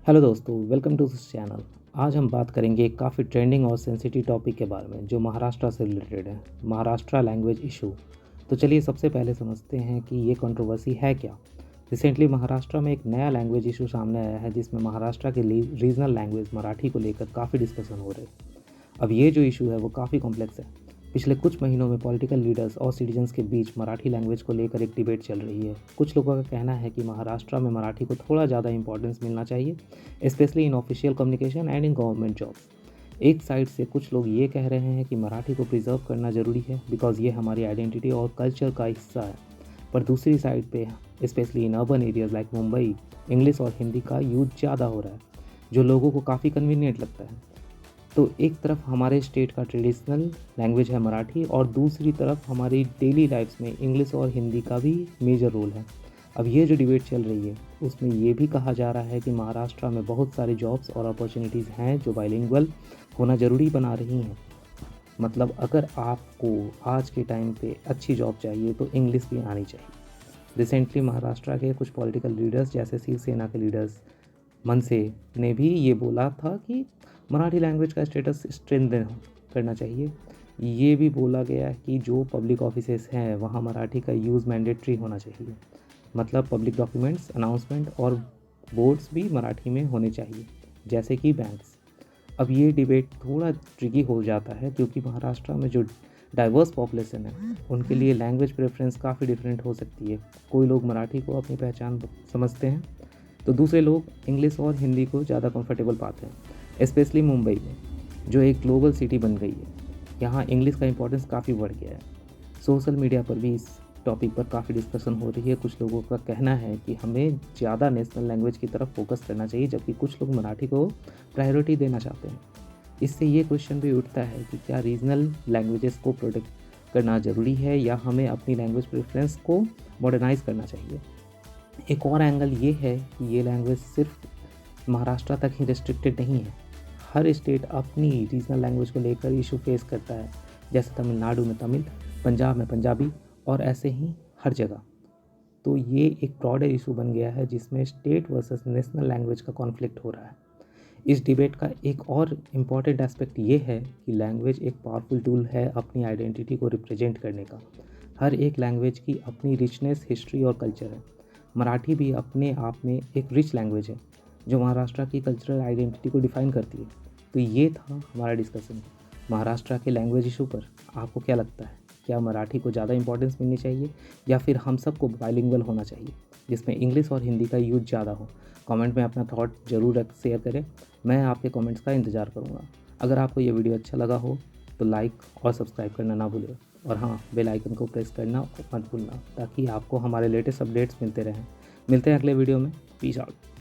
Hello दोस्तों, welcome to this channel. आज हम बात करेंगे एक काफ़ी ट्रेंडिंग और सेंसिटिव टॉपिक के बारे में जो महाराष्ट्र से रिलेटेड है, महाराष्ट्र लैंग्वेज इशू। तो चलिए सबसे पहले समझते हैं कि ये कंट्रोवर्सी है क्या। रिसेंटली महाराष्ट्र में एक नया लैंग्वेज इशू सामने आया है जिसमें महाराष्ट्र के रीजनल लैंग्वेज मराठी को लेकर काफ़ी डिस्कशन हो रहे हैं। अब ये जो इशू है वो काफ़ी कॉम्प्लेक्स है। पिछले कुछ महीनों में पॉलिटिकल लीडर्स और सिटीजन्स के बीच मराठी लैंग्वेज को लेकर एक डिबेट चल रही है। कुछ लोगों का कहना है कि महाराष्ट्र में मराठी को थोड़ा ज़्यादा इंपॉर्टेंस मिलना चाहिए, specially in official communication and in government jobs. एक साइड से कुछ लोग ये कह रहे हैं कि मराठी को प्रिजर्व करना ज़रूरी है बिकॉज ये हमारी आइडेंटिटी और कल्चर का हिस्सा है। पर दूसरी साइड पे specially in urban areas like Mumbai, English और हिंदी का यूज ज़्यादा हो रहा है जो लोगों को काफ़ी कन्वीनियंट लगता है। तो एक तरफ हमारे स्टेट का ट्रेडिशनल लैंग्वेज है मराठी और दूसरी तरफ हमारी डेली लाइफ्स में इंग्लिश और हिंदी का भी मेजर रोल है। अब ये जो डिबेट चल रही है उसमें ये भी कहा जा रहा है कि महाराष्ट्र में बहुत सारे जॉब्स और अपॉर्चुनिटीज़ हैं जो बाइलिंगुअल होना ज़रूरी बना रही हैं। मतलब अगर आपको आज के टाइम पे अच्छी जॉब चाहिए तो इंग्लिश भी आनी चाहिए। रिसेंटली महाराष्ट्र के कुछ पॉलिटिकल लीडर्स जैसे शिवसेना के लीडर्स मनसे ने भी ये बोला था कि मराठी लैंग्वेज का स्टेटस स्ट्रेंथन करना चाहिए। ये भी बोला गया है कि जो पब्लिक ऑफिसेस हैं वहाँ मराठी का यूज़ मैंडेटरी होना चाहिए। मतलब पब्लिक डॉक्यूमेंट्स, अनाउंसमेंट और बोर्ड्स भी मराठी में होने चाहिए, जैसे कि बैंक्स। अब ये डिबेट थोड़ा ट्रिकी हो जाता है क्योंकि महाराष्ट्र में जो डाइवर्स पॉपुलेशन है उनके लिए लैंग्वेज प्रेफरेंस काफ़ी डिफरेंट हो सकती है। कोई लोग मराठी को अपनी पहचान समझते हैं तो दूसरे लोग इंग्लिश और हिंदी को ज़्यादा कंफर्टेबल पाते हैं। स्पेशली मुंबई में जो एक ग्लोबल सिटी बन गई है, यहाँ इंग्लिश का इंपॉर्टेंस काफ़ी बढ़ गया है। सोशल मीडिया पर भी इस टॉपिक पर काफ़ी डिस्कशन हो रही है। कुछ लोगों का कहना है कि हमें ज़्यादा नेशनल लैंग्वेज की तरफ फोकस करना चाहिए, जबकि कुछ लोग मराठी को प्रायोरिटी देना चाहते हैं। इससे ये क्वेश्चन भी उठता है कि क्या रीजनल लैंग्वेजेस को प्रोटेक्ट करना ज़रूरी है या हमें अपनी लैंग्वेज प्रेफरेंस को मॉडर्नाइज करना चाहिए। एक और एंगल ये है कि ये लैंग्वेज सिर्फ महाराष्ट्र तक ही रिस्ट्रिक्टेड नहीं है। हर स्टेट अपनी रीजनल लैंग्वेज को लेकर इशू फेस करता है, जैसे तमिलनाडु में तमिल, पंजाब में पंजाबी और ऐसे ही हर जगह। तो ये एक ब्रॉडर इशू बन गया है जिसमें स्टेट वर्सेस नेशनल लैंग्वेज का कॉन्फ्लिक्ट हो रहा है। इस डिबेट का एक और इम्पॉर्टेंट एस्पेक्ट ये है कि लैंग्वेज एक पावरफुल टूल है अपनी आइडेंटिटी को रिप्रेजेंट करने का। हर एक लैंग्वेज की अपनी रिचनेस, हिस्ट्री और कल्चर है। मराठी भी अपने आप में एक रिच लैंग्वेज है जो महाराष्ट्र की कल्चरल आइडेंटिटी को डिफाइन करती है। तो ये था हमारा डिस्कशन महाराष्ट्र के लैंग्वेज इशू पर। आपको क्या लगता है, क्या मराठी को ज़्यादा इंपॉर्टेंस मिलनी चाहिए या फिर हम सबको बाइलिंगुअल होना चाहिए जिसमें इंग्लिश और हिंदी का यूज ज़्यादा हो? कमेंट में अपना थॉट ज़रूर शेयर करें। मैं आपके कमेंट्स का इंतज़ार करूँगा। अगर आपको ये वीडियो अच्छा लगा हो तो लाइक और सब्सक्राइब करना ना भूलें। और हाँ, बेल आइकन को प्रेस करना मत भूलना ताकि आपको हमारे लेटेस्ट अपडेट्स मिलते रहें। मिलते हैं अगले वीडियो में। Peace out.